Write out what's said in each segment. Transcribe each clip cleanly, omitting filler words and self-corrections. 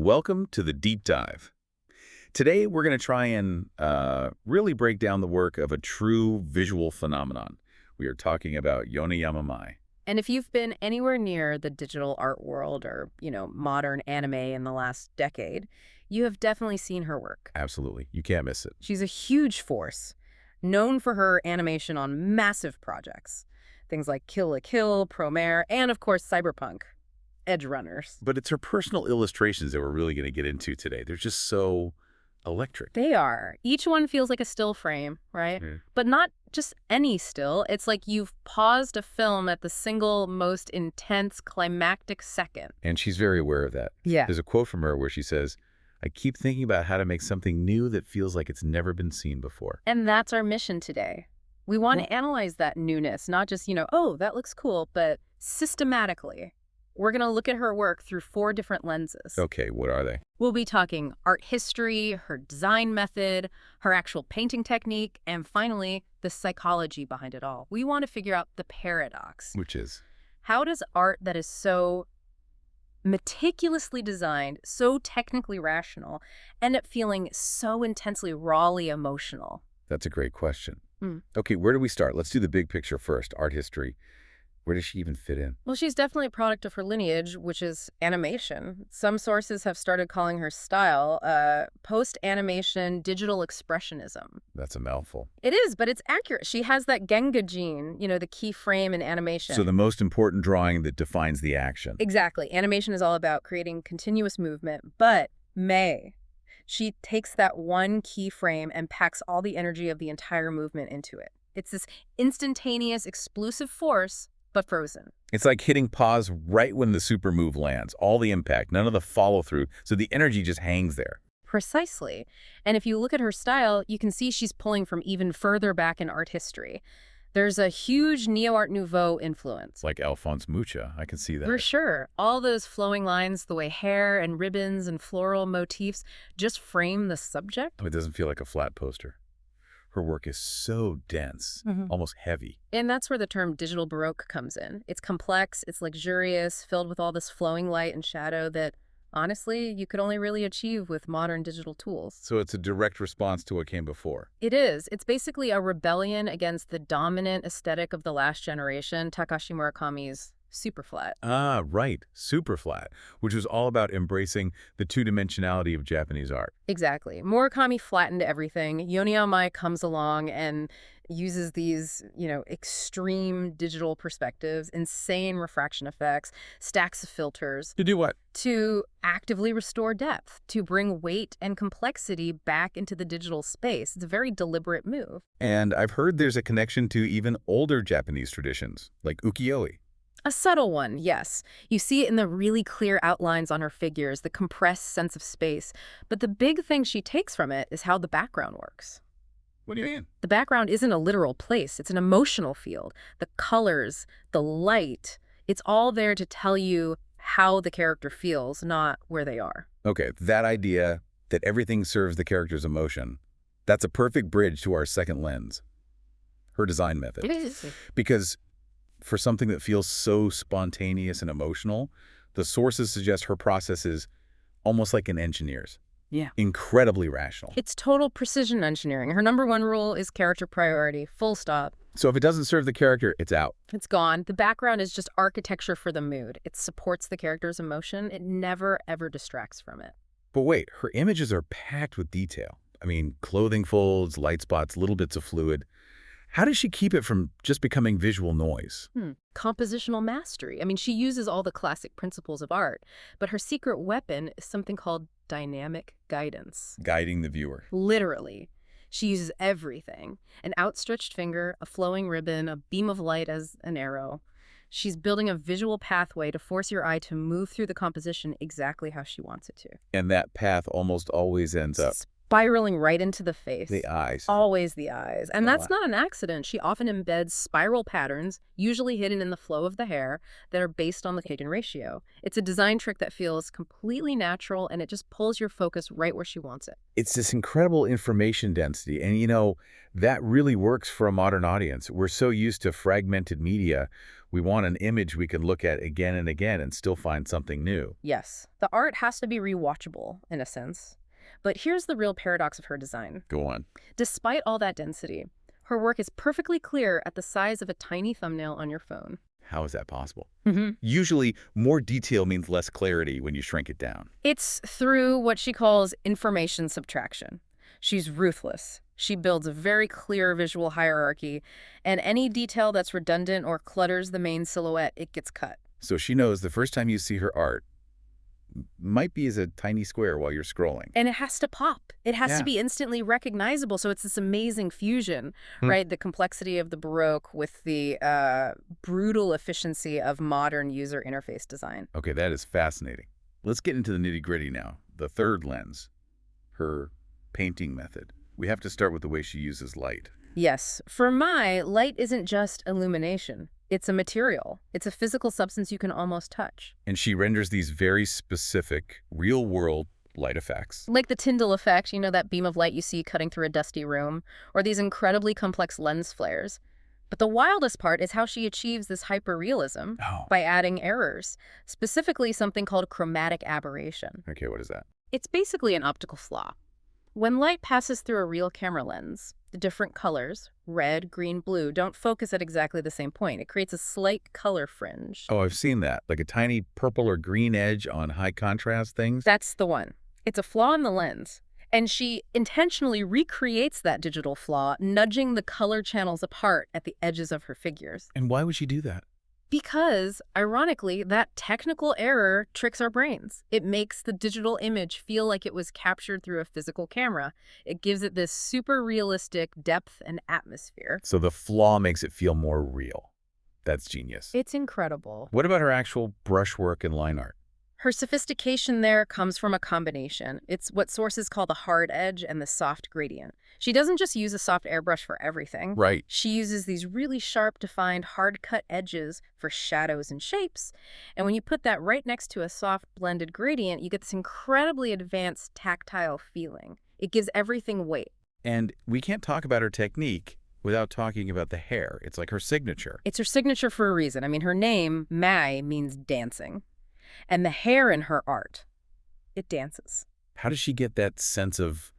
welcome to the Deep Dive. Today, we're going to try and really break down the work of a true visual phenomenon. We are talking about Yoneyama Mai. And if you've been anywhere near the digital art world or, modern anime in the last decade, you have definitely seen her work. Absolutely. You can't miss it. She's a huge force, known for her animation on massive projects. Things like Kill la Kill, Promare, and of course Cyberpunk, Edge Runners. But it's her personal illustrations that we're really going to get into today. They're just so electric. They are. Each one feels like a still frame, right? Yeah. But not just any still. It's like you've paused a film at the single most intense climactic second. And she's very aware of that. Yeah. There's a quote from her where she says, "I keep thinking about how to make something new that feels like it's never been seen before." And that's our mission today. We want to analyze that newness, not just, oh, that looks cool, but systematically. We're going to look at her work through 4 different lenses. Okay, what are they? We'll be talking art history, her design method, her actual painting technique, and finally, the psychology behind it all. We want to figure out the paradox. Which is? How does art that is so meticulously designed, so technically rational, end up feeling so intensely rawly emotional? That's a great question. Okay, where do we start? Let's do the big picture first, art history. Where does she even fit in? Well, she's definitely a product of her lineage, which is animation. Some sources have started calling her style post-animation digital expressionism. That's a mouthful. It is, but it's accurate. She has that Genga gene, the key frame in animation. So the most important drawing that defines the action. Exactly. Animation is all about creating continuous movement, but she takes that one key frame and packs all the energy of the entire movement into it. It's this instantaneous, explosive force, but frozen. It's like hitting pause right when the super move lands. All the impact, none of the follow-through, so the energy just hangs there. Precisely. And if you look at her style, you can see she's pulling from even further back in art history. There's a huge Neo-Art Nouveau influence. Like Alphonse Mucha, I can see that. For sure. All those flowing lines, the way hair and ribbons and floral motifs just frame the subject. It doesn't feel like a flat poster. Her work is so dense, almost heavy. And that's where the term digital Baroque comes in. It's complex, it's luxurious, filled with all this flowing light and shadow that, honestly, you could only really achieve with modern digital tools. So it's a direct response to what came before. It is. It's basically a rebellion against the dominant aesthetic of the last generation, Takashi Murakami's Superflat. Ah, right. Superflat, which was all about embracing the two-dimensionality of Japanese art. Exactly. Murakami flattened everything. Yoneyama comes along and uses these, extreme digital perspectives, insane refraction effects, stacks of filters. To do what? To actively restore depth, to bring weight and complexity back into the digital space. It's a very deliberate move. And I've heard there's a connection to even older Japanese traditions, like ukiyo-e. A subtle one, yes. You see it in the really clear outlines on her figures, the compressed sense of space. But the big thing she takes from it is how the background works. What do you mean? The background isn't a literal place. It's an emotional field. The colors, the light, it's all there to tell you how the character feels, not where they are. Okay, that idea that everything serves the character's emotion, that's a perfect bridge to our second lens, her design method. Because for something that feels so spontaneous and emotional, the sources suggest her process is almost like an engineer's. Yeah. Incredibly rational. It's total precision engineering. Her number 1 rule is character priority, full stop. So if it doesn't serve the character, it's out. It's gone. The background is just architecture for the mood. It supports the character's emotion. It never, ever distracts from it. But wait, her images are packed with detail. I mean, clothing folds, light spots, little bits of fluid. How does she keep it from just becoming visual noise? Compositional mastery. I mean, she uses all the classic principles of art, but her secret weapon is something called dynamic guidance. Guiding the viewer. Literally. She uses everything. An outstretched finger, a flowing ribbon, a beam of light as an arrow. She's building a visual pathway to force your eye to move through the composition exactly how she wants it to. And that path almost always ends up spiraling right into the face. The eyes. Always the eyes. And Oh, that's wow. not an accident. She often embeds spiral patterns, usually hidden in the flow of the hair, that are based on the Kagan ratio. It's a design trick that feels completely natural, and it just pulls your focus right where she wants it. It's this incredible information density. And, that really works for a modern audience. We're so used to fragmented media. We want an image we can look at again and again and still find something new. Yes, the art has to be rewatchable, in a sense. But here's the real paradox of her design. Go on. Despite all that density, her work is perfectly clear at the size of a tiny thumbnail on your phone. How is that possible? Mm-hmm. Usually, more detail means less clarity when you shrink it down. It's through what she calls information subtraction. She's ruthless. She builds a very clear visual hierarchy, and any detail that's redundant or clutters the main silhouette, it gets cut. So she knows the first time you see her art might be as a tiny square while you're scrolling. And it has to pop. It has Yeah. to be instantly recognizable. So it's this amazing fusion, Hmm. right? The complexity of the Baroque with the brutal efficiency of modern user interface design. Okay, that is fascinating. Let's get into the nitty-gritty now. The third lens, her painting method. We have to start with the way she uses light. Yes. For Mai, light isn't just illumination. It's a material. It's a physical substance you can almost touch. And she renders these very specific, real-world light effects. Like the Tyndall effect, that beam of light you see cutting through a dusty room, or these incredibly complex lens flares. But the wildest part is how she achieves this hyper-realism Oh. by adding errors, specifically something called chromatic aberration. Okay, what is that? It's basically an optical flaw. When light passes through a real camera lens, the different colors, red, green, blue, don't focus at exactly the same point. It creates a slight color fringe. Oh, I've seen that. Like a tiny purple or green edge on high contrast things. That's the one. It's a flaw in the lens. And she intentionally recreates that digital flaw, nudging the color channels apart at the edges of her figures. And why would she do that? Because, ironically, that technical error tricks our brains. It makes the digital image feel like it was captured through a physical camera. It gives it this super realistic depth and atmosphere. So the flaw makes it feel more real. That's genius. It's incredible. What about her actual brushwork and line art? Her sophistication there comes from a combination. It's what sources call the hard edge and the soft gradient. She doesn't just use a soft airbrush for everything. Right. She uses these really sharp, defined, hard-cut edges for shadows and shapes. And when you put that right next to a soft, blended gradient, you get this incredibly advanced tactile feeling. It gives everything weight. And we can't talk about her technique without talking about the hair. It's like her signature. It's her signature for a reason. I mean, her name, Mai, means dancing. And the hair in her art, it dances. How does she get that sense of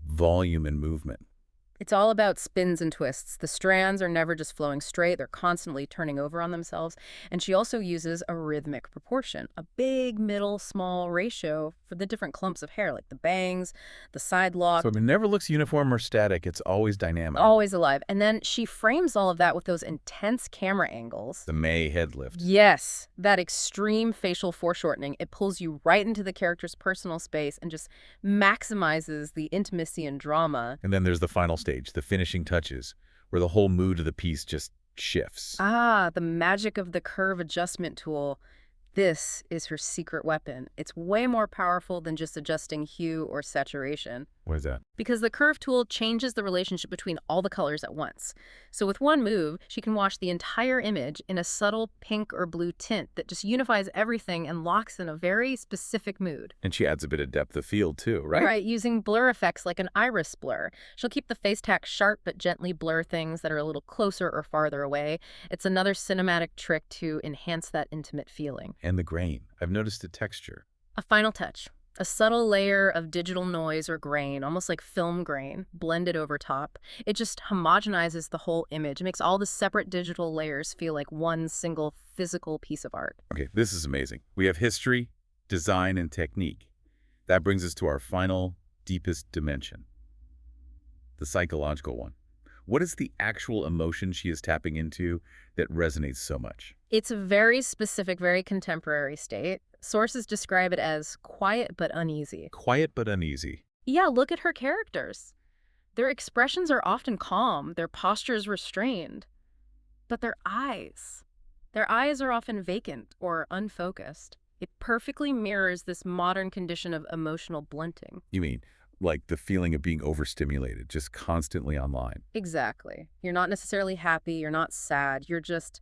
volume and movement? It's all about spins and twists. The strands are never just flowing straight. They're constantly turning over on themselves. And she also uses a rhythmic proportion, a big, middle, small ratio for the different clumps of hair, like the bangs, the side lock. So it never looks uniform or static. It's always dynamic. Always alive. And then she frames all of that with those intense camera angles. The May head lift. Yes, that extreme facial foreshortening. It pulls you right into the character's personal space and just maximizes the intimacy and drama. And then there's the final stage, the finishing touches, where the whole mood of the piece just shifts. Ah, the magic of the curve adjustment tool. This is her secret weapon. It's way more powerful than just adjusting hue or saturation. What is that? Because the curve tool changes the relationship between all the colors at once. So with one move, she can wash the entire image in a subtle pink or blue tint that just unifies everything and locks in a very specific mood. And she adds a bit of depth of field too, right? Right, using blur effects like an iris blur. She'll keep the face tack sharp but gently blur things that are a little closer or farther away. It's another cinematic trick to enhance that intimate feeling. And the grain. I've noticed the texture. A final touch. A subtle layer of digital noise or grain, almost like film grain, blended over top. It just homogenizes the whole image. It makes all the separate digital layers feel like one single physical piece of art. Okay, this is amazing. We have history, design, and technique. That brings us to our final, deepest dimension, the psychological one. What is the actual emotion she is tapping into that resonates so much? It's a very specific, very contemporary state. Sources describe it as quiet but uneasy. Quiet but uneasy. Yeah, look at her characters. Their expressions are often calm, their postures restrained. But their eyes are often vacant or unfocused. It perfectly mirrors this modern condition of emotional blunting. You mean like the feeling of being overstimulated, just constantly online. Exactly. You're not necessarily happy, you're not sad, you're just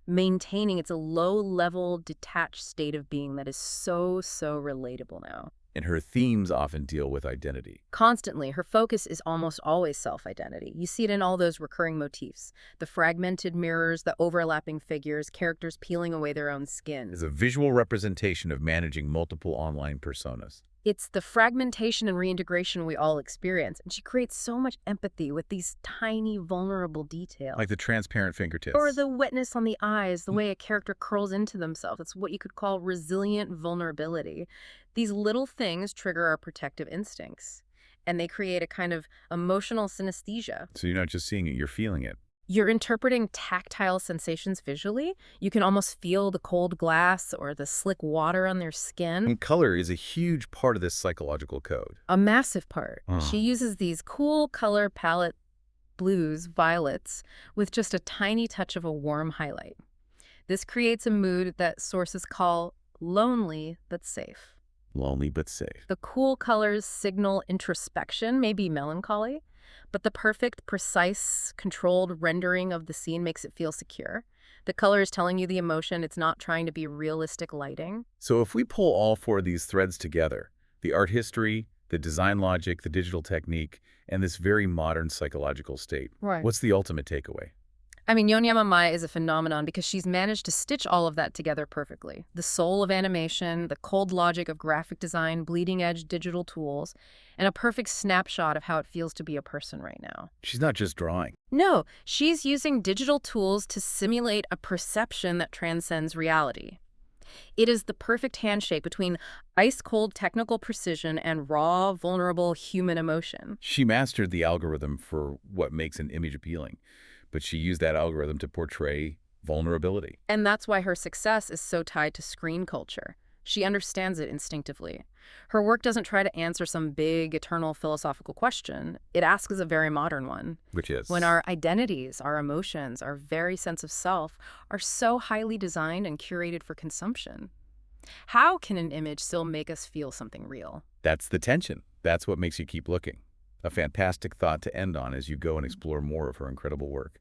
maintaining. It's a low-level, detached state of being that is so, so relatable now. And her themes often deal with identity. Constantly, her focus is almost always self-identity. You see it in all those recurring motifs. The fragmented mirrors, the overlapping figures, characters peeling away their own skin. It's a visual representation of managing multiple online personas. It's the fragmentation and reintegration we all experience, and she creates so much empathy with these tiny, vulnerable details. Like the transparent fingertips. Or the wetness on the eyes, the way a character curls into themselves. It's what you could call resilient vulnerability. These little things trigger our protective instincts, and they create a kind of emotional synesthesia. So you're not just seeing it, you're feeling it. You're interpreting tactile sensations visually. You can almost feel the cold glass or the slick water on their skin. And color is a huge part of this psychological code. A massive part. She uses these cool color palette blues, violets, with just a tiny touch of a warm highlight. This creates a mood that sources call lonely but safe. Lonely but safe. The cool colors signal introspection, maybe melancholy, but the perfect, precise, controlled rendering of the scene makes it feel secure. The color is telling you the emotion. It's not trying to be realistic lighting. So if we pull all four of these threads together, the art history, the design logic, the digital technique, and this very modern psychological state, what's the ultimate takeaway? I mean, Yoneyama Mai is a phenomenon because she's managed to stitch all of that together perfectly. The soul of animation, the cold logic of graphic design, bleeding-edge digital tools, and a perfect snapshot of how it feels to be a person right now. She's not just drawing. No, she's using digital tools to simulate a perception that transcends reality. It is the perfect handshake between ice-cold technical precision and raw, vulnerable human emotion. She mastered the algorithm for what makes an image appealing, but she used that algorithm to portray vulnerability. And that's why her success is so tied to screen culture. She understands it instinctively. Her work doesn't try to answer some big, eternal philosophical question. It asks a very modern one. Which is? When our identities, our emotions, our very sense of self are so highly designed and curated for consumption, how can an image still make us feel something real? That's the tension. That's what makes you keep looking. A fantastic thought to end on as you go and explore more of her incredible work.